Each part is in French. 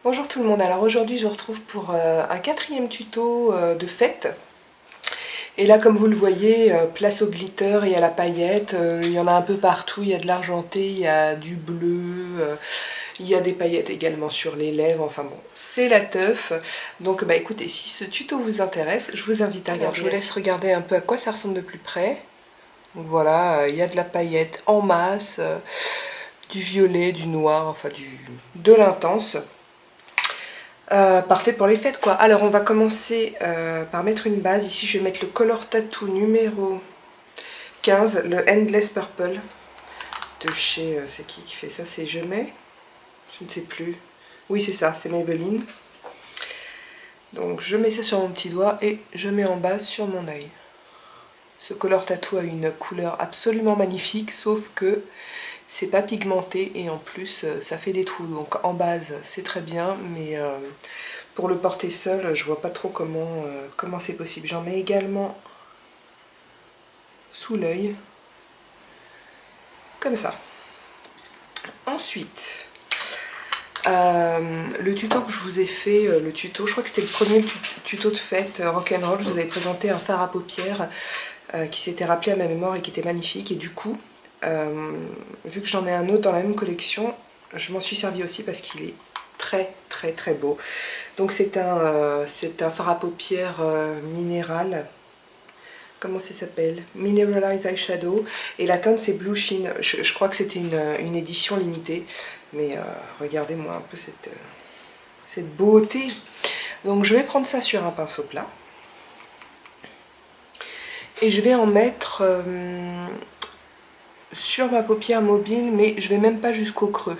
Bonjour tout le monde, alors aujourd'hui je vous retrouve pour un quatrième tuto de fête. Et là comme vous le voyez, place au glitter et à la paillette, il y en a un peu partout, il y a de l'argenté, il y a du bleu, il y a des paillettes également sur les lèvres, enfin bon, c'est la teuf. Donc bah écoutez, si ce tuto vous intéresse, je vous invite à regarder. Alors, je vous laisse regarder un peu à quoi ça ressemble de plus près. Donc voilà, il y a de la paillette en masse, du violet, du noir, enfin de l'intense. Parfait pour les fêtes quoi. Alors on va commencer par mettre une base. Ici je vais mettre le Color Tattoo numéro 15, le Endless Purple de chez, c'est qui fait ça? C'est Je mets? Je ne sais plus. Oui c'est ça, c'est Maybelline. Donc je mets ça sur mon petit doigt et je mets en base sur mon œil. Ce Color Tattoo a une couleur absolument magnifique, sauf que c'est pas pigmenté et en plus ça fait des trous. Donc en base c'est très bien, mais pour le porter seul, je vois pas trop comment c'est possible. J'en mets également sous l'œil, comme ça. Ensuite, le tuto que je vous ai fait, je crois que c'était le premier tuto de fête rock'n'roll, je vous avais présenté un fard à paupières qui s'était rappelé à ma mémoire et qui était magnifique. Et du coup, vu que j'en ai un autre dans la même collection, je m'en suis servi aussi parce qu'il est très beau. Donc c'est un fard à paupières minéral. Comment ça s'appelle? Mineralized Eyeshadow. Et la teinte c'est Blue Sheen. Je crois que c'était une édition limitée. Mais regardez-moi un peu cette beauté. Donc je vais prendre ça sur un pinceau plat. Et je vais en mettre sur ma paupière mobile, mais je vais même pas jusqu'au creux.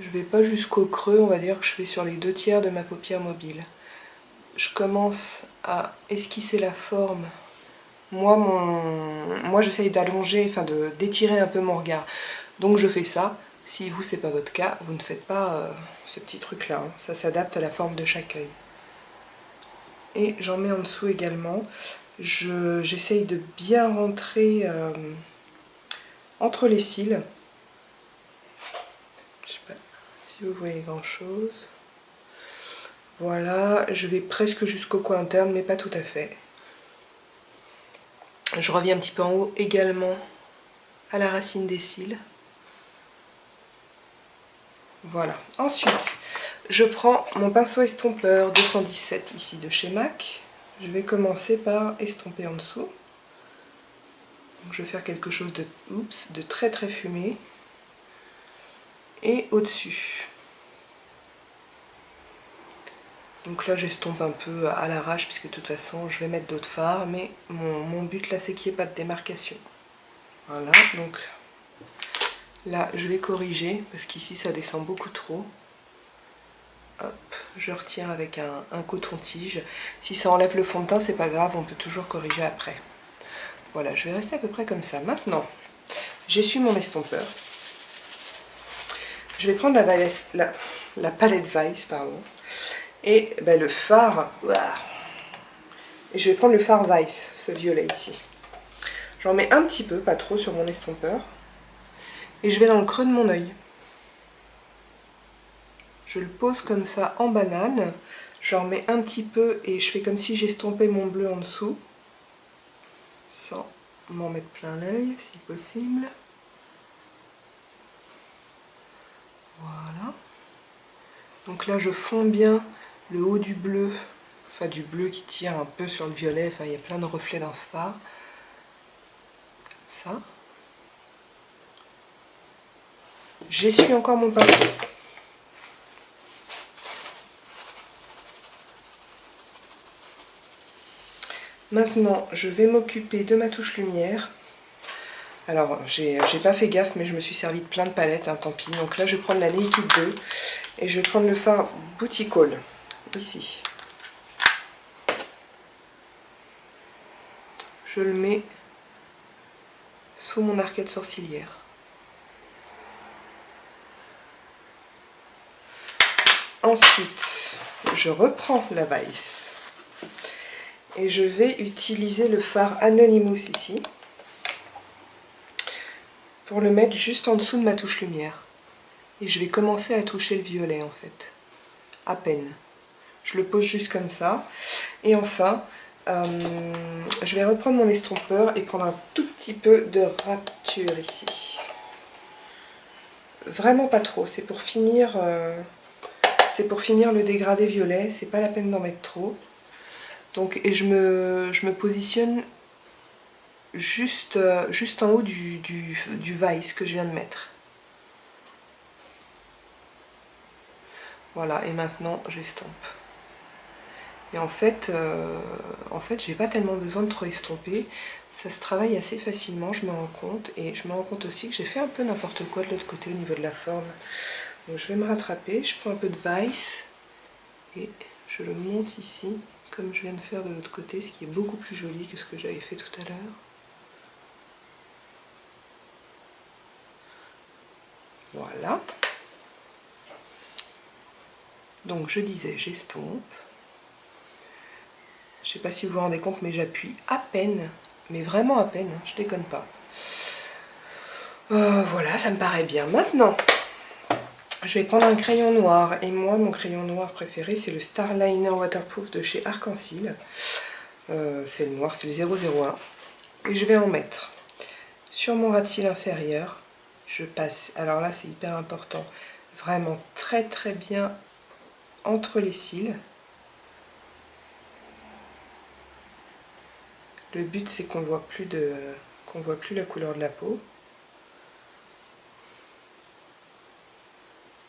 Je vais pas jusqu'au creux, on va dire que je fais sur les 2/3 de ma paupière mobile. Je commence à esquisser la forme. Moi j'essaye d'allonger, enfin d'étirer un peu mon regard. Donc je fais ça. Si vous c'est pas votre cas, vous ne faites pas ce petit truc là. Hein. Ça s'adapte à la forme de chaque œil. Et j'en mets en dessous également. J'essaye de bien rentrer entre les cils. Je sais pas si vous voyez grand chose. Voilà, je vais presque jusqu'au coin interne, mais pas tout à fait. Je reviens un petit peu en haut également à la racine des cils. Voilà. Ensuite, je prends mon pinceau estompeur 217 ici de chez MAC. Je vais commencer par estomper en dessous. Donc, je vais faire quelque chose de très fumé. Et au-dessus. Donc là, j'estompe un peu à l'arrache, puisque de toute façon, je vais mettre d'autres fards. Mais mon but là, c'est qu'il n'y ait pas de démarcation. Voilà, donc là, je vais corriger, parce qu'ici, ça descend beaucoup trop. Hop, je retire avec un coton-tige. Si ça enlève le fond de teint, c'est pas grave, on peut toujours corriger après. Voilà, je vais rester à peu près comme ça. Maintenant, j'essuie mon estompeur. Je vais prendre la palette Vice, pardon. Et ben, le fard. Et je vais prendre le fard Vice, ce violet ici. J'en mets un petit peu, pas trop, sur mon estompeur. Et je vais dans le creux de mon œil. Je le pose comme ça en banane. J'en mets un petit peu et je fais comme si j'estompais mon bleu en dessous. Sans m'en mettre plein l'œil, si possible. Voilà. Donc là, je fonds bien le haut du bleu. Enfin, du bleu qui tire un peu sur le violet. Enfin, il y a plein de reflets dans ce fard. Comme ça. J'essuie encore mon pinceau. Maintenant, je vais m'occuper de ma touche lumière. Alors, j'ai pas fait gaffe, mais je me suis servi de plein de palettes, hein, tant pis. Donc là, je vais prendre la Naked 2 et je vais prendre le fard Boutique Haul, ici. Je le mets sous mon arcade sourcilière. Ensuite, je reprends la Vice et je vais utiliser le fard Anonymous ici pour le mettre juste en dessous de ma touche lumière. Et je vais commencer à toucher le violet en fait, à peine. Je le pose juste comme ça. Et enfin, je vais reprendre mon estompeur et prendre un tout petit peu de Rapture ici. Vraiment pas trop, c'est pour finir le dégradé violet, c'est pas la peine d'en mettre trop. Donc, et je me positionne juste en haut du Vice que je viens de mettre. Voilà, et maintenant j'estompe. Et en fait j'ai pas tellement besoin de trop estomper. Ça se travaille assez facilement, je me rends compte. Et je me rends compte aussi que j'ai fait un peu n'importe quoi de l'autre côté au niveau de la forme. Donc je vais me rattraper, je prends un peu de Vice et je le monte ici, comme je viens de faire de l'autre côté, ce qui est beaucoup plus joli que ce que j'avais fait tout à l'heure. Voilà. Donc je disais, j'estompe. Je sais pas si vous vous rendez compte, mais j'appuie à peine, mais vraiment à peine, je déconne pas. Voilà, ça me paraît bien. Maintenant, je vais prendre un crayon noir. Et moi, mon crayon noir préféré, c'est le Starliner Waterproof de chez Arc-en-Ciel. C'est le noir, c'est le 001. Et je vais en mettre sur mon ras de cils inférieur. Je passe, alors là c'est hyper important, vraiment très très bien entre les cils. Le but c'est qu'on voit plus la couleur de la peau.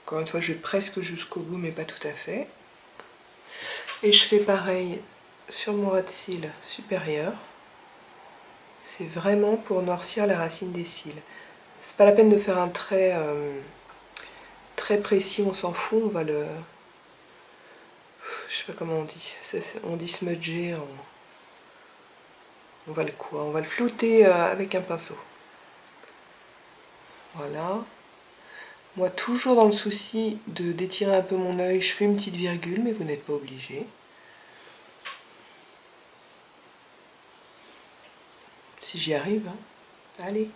Encore une fois, je vais presque jusqu'au bout, mais pas tout à fait. Et je fais pareil sur mon ras de cils supérieur. C'est vraiment pour noircir la racine des cils. C'est pas la peine de faire un trait très précis, on s'en fout, on va le... Je sais pas comment on dit. On dit smudger. On va le quoi? On va le flouter avec un pinceau. Voilà. Moi, toujours dans le souci d'étirer un peu mon œil, je fais une petite virgule, mais vous n'êtes pas obligé. Si j'y arrive, hein. Allez.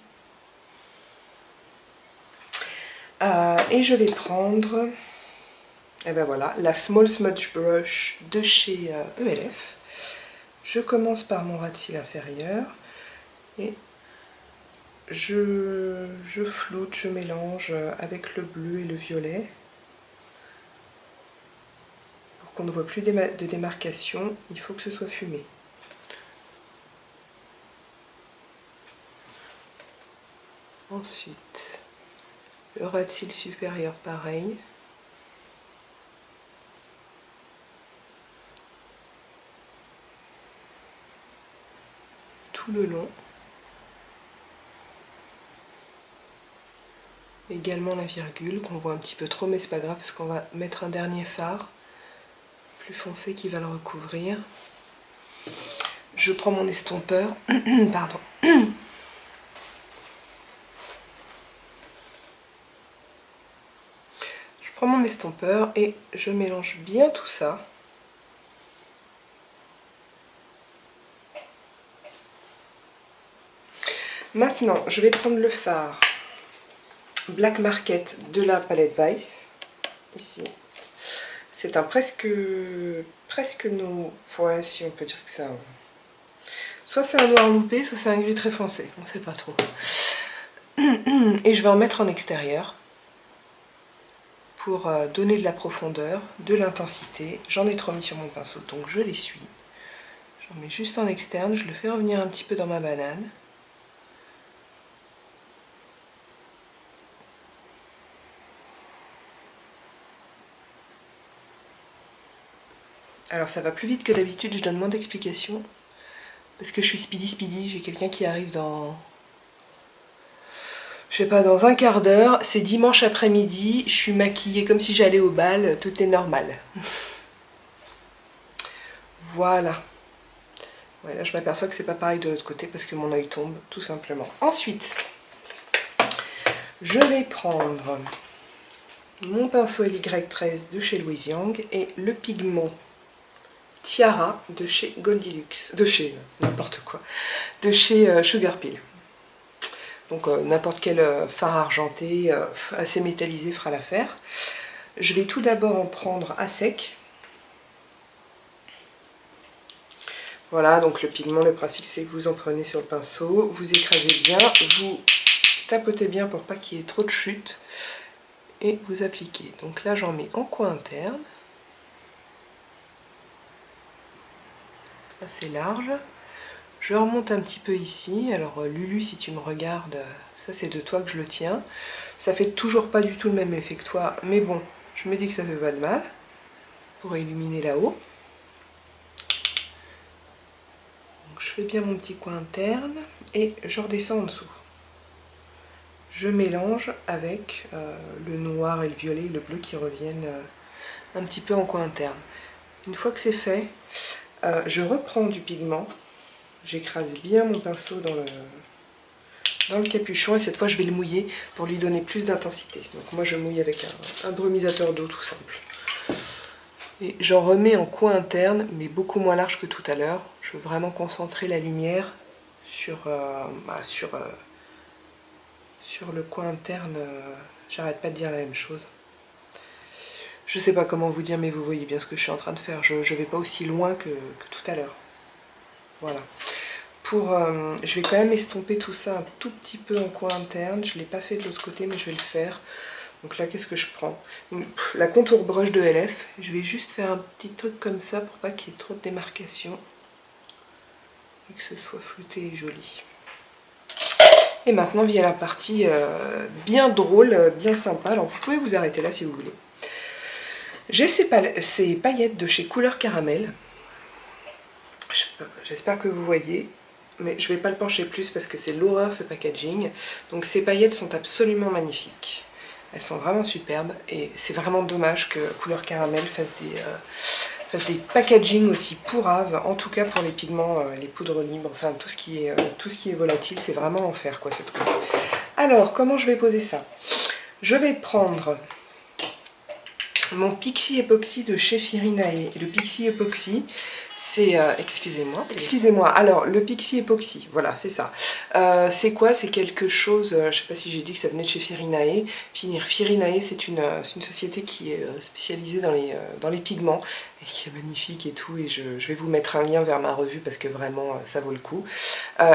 Et je vais prendre, et ben voilà, la Small Smudge Brush de chez ELF. Je commence par mon ras de cils inférieur et je floute, je mélange avec le bleu et le violet. Pour qu'on ne voit plus de démarcation, il faut que ce soit fumé. Ensuite, le ras de cils supérieur, pareil. Tout le long. Également la virgule qu'on voit un petit peu trop, mais c'est pas grave parce qu'on va mettre un dernier fard plus foncé qui va le recouvrir. Je prends mon estompeur, pardon. Je prends mon estompeur et je mélange bien tout ça. Maintenant, je vais prendre le fard Black Market de la palette Vice, ici. C'est un presque no... Ouais, si on peut dire que ça... Soit c'est un noir loupé, soit c'est un gris très foncé, on ne sait pas trop. Et je vais en mettre en extérieur pour donner de la profondeur, de l'intensité. J'en ai trop mis sur mon pinceau, donc je l'essuie. J'en mets juste en externe, je le fais revenir un petit peu dans ma banane. Alors ça va plus vite que d'habitude, je donne moins d'explications. Parce que je suis speedy, j'ai quelqu'un qui arrive dans... Je sais pas, dans un quart d'heure. C'est dimanche après-midi, je suis maquillée comme si j'allais au bal, tout est normal. Voilà. Ouais, là je m'aperçois que c'est pas pareil de l'autre côté parce que mon œil tombe, tout simplement. Ensuite, je vais prendre mon pinceau LY13 de chez Louise Yang et le pigment Tiara de chez Goldilux, de chez n'importe quoi, de chez Sugar Peel. Donc n'importe quel fard argenté assez métallisé fera l'affaire. Je vais tout d'abord en prendre à sec. Voilà, donc le pigment, le principe c'est que vous en prenez sur le pinceau, vous écrasez bien, vous tapotez bien pour pas qu'il y ait trop de chute et vous appliquez. Donc là j'en mets en coin interne. Assez large. Je remonte un petit peu ici. Alors Lulu, si tu me regardes, ça c'est de toi que je le tiens. Ça fait toujours pas du tout le même effet que toi, mais bon, je me dis que ça fait pas de mal pour illuminer là-haut. Je fais bien mon petit coin interne et je redescends en dessous. Je mélange avec le noir et le violet et le bleu qui reviennent un petit peu en coin interne. Une fois que c'est fait, je reprends du pigment. J'écrase bien mon pinceau dans le capuchon et cette fois je vais le mouiller pour lui donner plus d'intensité. Donc moi je mouille avec un brumisateur d'eau tout simple. Et j'en remets en coin interne mais beaucoup moins large que tout à l'heure. Je veux vraiment concentrer la lumière sur le coin interne. J'arrête pas de dire la même chose. Je sais pas comment vous dire mais vous voyez bien ce que je suis en train de faire. Je vais pas aussi loin que tout à l'heure. Voilà. Je vais quand même estomper tout ça un tout petit peu en coin interne. Je ne l'ai pas fait de l'autre côté, mais je vais le faire. Donc là, qu'est-ce que je prends? La contour brush de LF. Je vais juste faire un petit truc comme ça pour pas qu'il y ait trop de démarcation. Et que ce soit flouté et joli. Et maintenant vient la partie bien drôle, bien sympa. Alors vous pouvez vous arrêter là si vous voulez. J'ai ces paillettes de chez Couleur Caramel. J'espère que vous voyez. Mais je ne vais pas le pencher plus parce que c'est l'horreur ce packaging. Donc ces paillettes sont absolument magnifiques. Elles sont vraiment superbes et c'est vraiment dommage que Couleur Caramel fasse des packaging aussi pourraves. En tout cas pour les pigments, les poudres libres, enfin tout ce qui est volatile, c'est vraiment l'enfer quoi ce truc. Alors comment je vais poser ça? Je vais prendre mon Pixie Epoxy de chez Firinae. Le Pixie Epoxy, c'est... excusez-moi. Alors, le Pixie Epoxy, voilà, c'est ça. C'est quoi? C'est quelque chose... je ne sais pas si j'ai dit que ça venait de chez Firinae. Firinae, c'est une société qui est spécialisée dans les pigments et qui est magnifique et tout. Et je vais vous mettre un lien vers ma revue parce que vraiment, ça vaut le coup.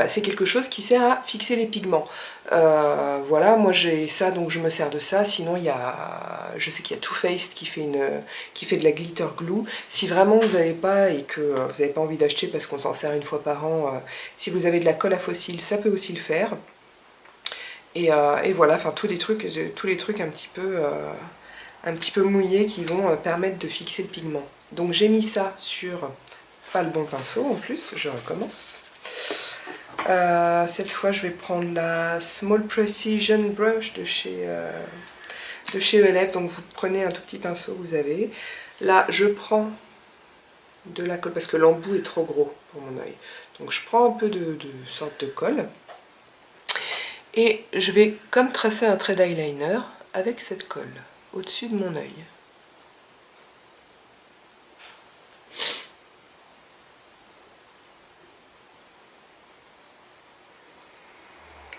C'est quelque chose qui sert à fixer les pigments. Voilà, moi j'ai ça, donc je me sers de ça. Sinon, je sais qu'il y a Too Faced qui fait de la glitter glue. Si vraiment vous n'avez pas et que vous n'avez pas envie d'acheter parce qu'on s'en sert une fois par an, si vous avez de la colle à fossiles, ça peut aussi le faire. Et voilà, enfin tous les trucs un petit peu mouillés qui vont permettre de fixer le pigment. Donc j'ai mis ça sur pas le bon pinceau en plus, je recommence. Cette fois je vais prendre la Small Precision Brush de chez ELF. Donc vous prenez un tout petit pinceau, vous avez. Là je prends de la colle parce que l'embout est trop gros pour mon œil. Donc je prends un peu de sorte de colle. Et je vais comme tracer un trait d'eyeliner avec cette colle au-dessus de mon œil.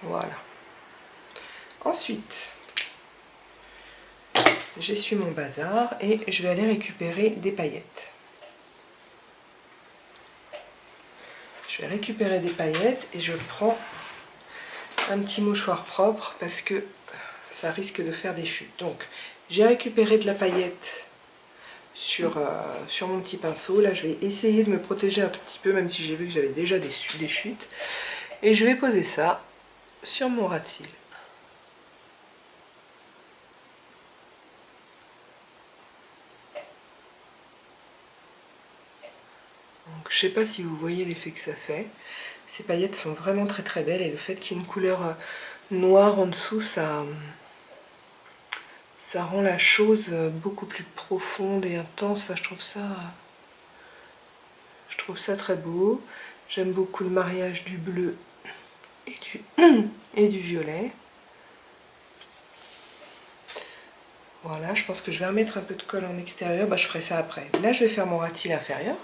Voilà. Ensuite, j'essuie mon bazar et je vais aller récupérer des paillettes. Je vais récupérer des paillettes et je prends un petit mouchoir propre parce que ça risque de faire des chutes. Donc, j'ai récupéré de la paillette sur mon petit pinceau. Là, je vais essayer de me protéger un tout petit peu, même si j'ai vu que j'avais déjà des chutes. Et je vais poser ça sur mon ras de cils. Donc, je ne sais pas si vous voyez l'effet que ça fait. Ces paillettes sont vraiment très très belles et le fait qu'il y ait une couleur noire en dessous, ça rend la chose beaucoup plus profonde et intense. Enfin, je trouve ça très beau. J'aime beaucoup le mariage du bleu et du violet. Voilà, je pense que je vais remettre un peu de colle en extérieur. Bah, je ferai ça après. Là, je vais faire mon ras de cils inférieur.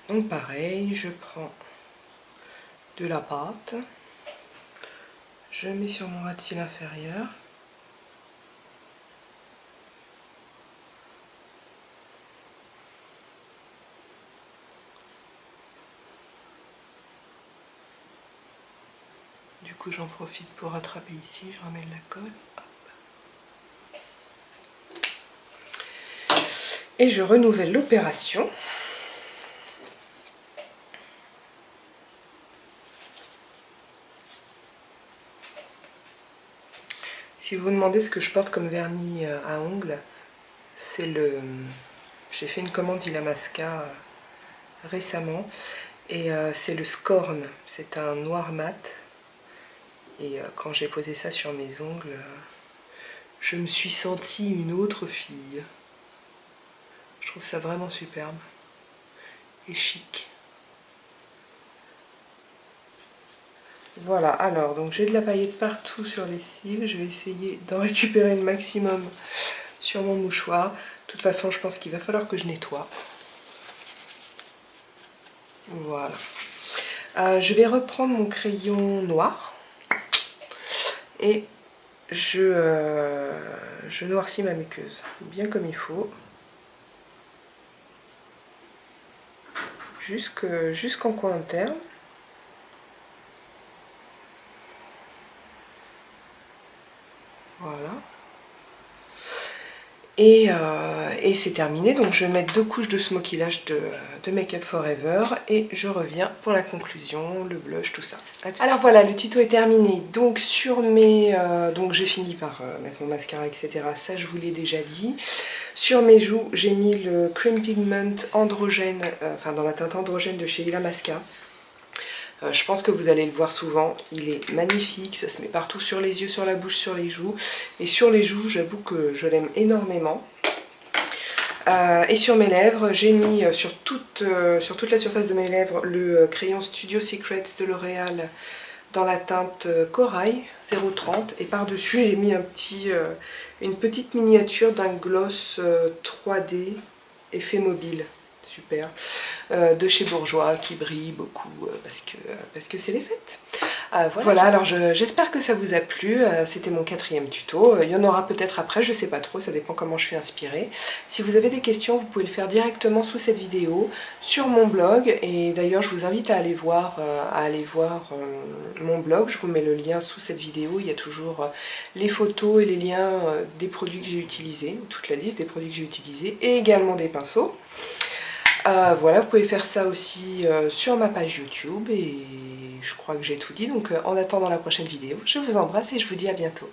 Donc pareil, je prends de la pâte. je mets sur mon ras de cils inférieur. Du coup j'en profite pour rattraper ici, je remets de la colle. Hop. Et je renouvelle l'opération. Si vous vous demandez ce que je porte comme vernis à ongles, c'est le... J'ai fait une commande Illamasqua récemment et c'est le Scorn, c'est un noir mat. Et quand j'ai posé ça sur mes ongles, je me suis sentie une autre fille. Je trouve ça vraiment superbe et chic. Voilà, alors donc j'ai de la paillette partout sur les cils. Je vais essayer d'en récupérer le maximum sur mon mouchoir. De toute façon, je pense qu'il va falloir que je nettoie. Voilà. Je vais reprendre mon crayon noir et je noircis ma muqueuse bien comme il faut. Jusqu'en coin interne. Voilà. Et c'est terminé, donc je vais mettre 2 couches de Smoky Lash de Make Up Forever et je reviens pour la conclusion, le blush, tout ça. Alors voilà, le tuto est terminé. Donc sur mes... donc j'ai fini par mettre mon mascara, etc. Ça je vous l'ai déjà dit. Sur mes joues, j'ai mis le Cream Pigment androgène, enfin dans la teinte androgène de chez Illamasqua. Je pense que vous allez le voir souvent, il est magnifique, ça se met partout sur les yeux, sur la bouche, sur les joues. Et sur les joues, j'avoue que je l'aime énormément. Et sur mes lèvres, j'ai mis sur toute la surface de mes lèvres le crayon Studio Secrets de L'Oréal dans la teinte Corail 030. Et par-dessus, j'ai mis une petite miniature d'un gloss 3D effet mobile. Super, de chez Bourjois qui brille beaucoup parce que c'est les fêtes. Voilà, alors j'espère que ça vous a plu, c'était mon 4e tuto, il y en aura peut-être après, je sais pas trop, ça dépend comment je suis inspirée. Si vous avez des questions, vous pouvez le faire directement sous cette vidéo, sur mon blog, et d'ailleurs je vous invite à aller voir, mon blog, je vous mets le lien sous cette vidéo, il y a toujours les photos et les liens des produits que j'ai utilisés, toute la liste des produits que j'ai utilisés, et également des pinceaux. Voilà, vous pouvez faire ça aussi sur ma page YouTube et je crois que j'ai tout dit. Donc en attendant la prochaine vidéo, je vous embrasse et je vous dis à bientôt.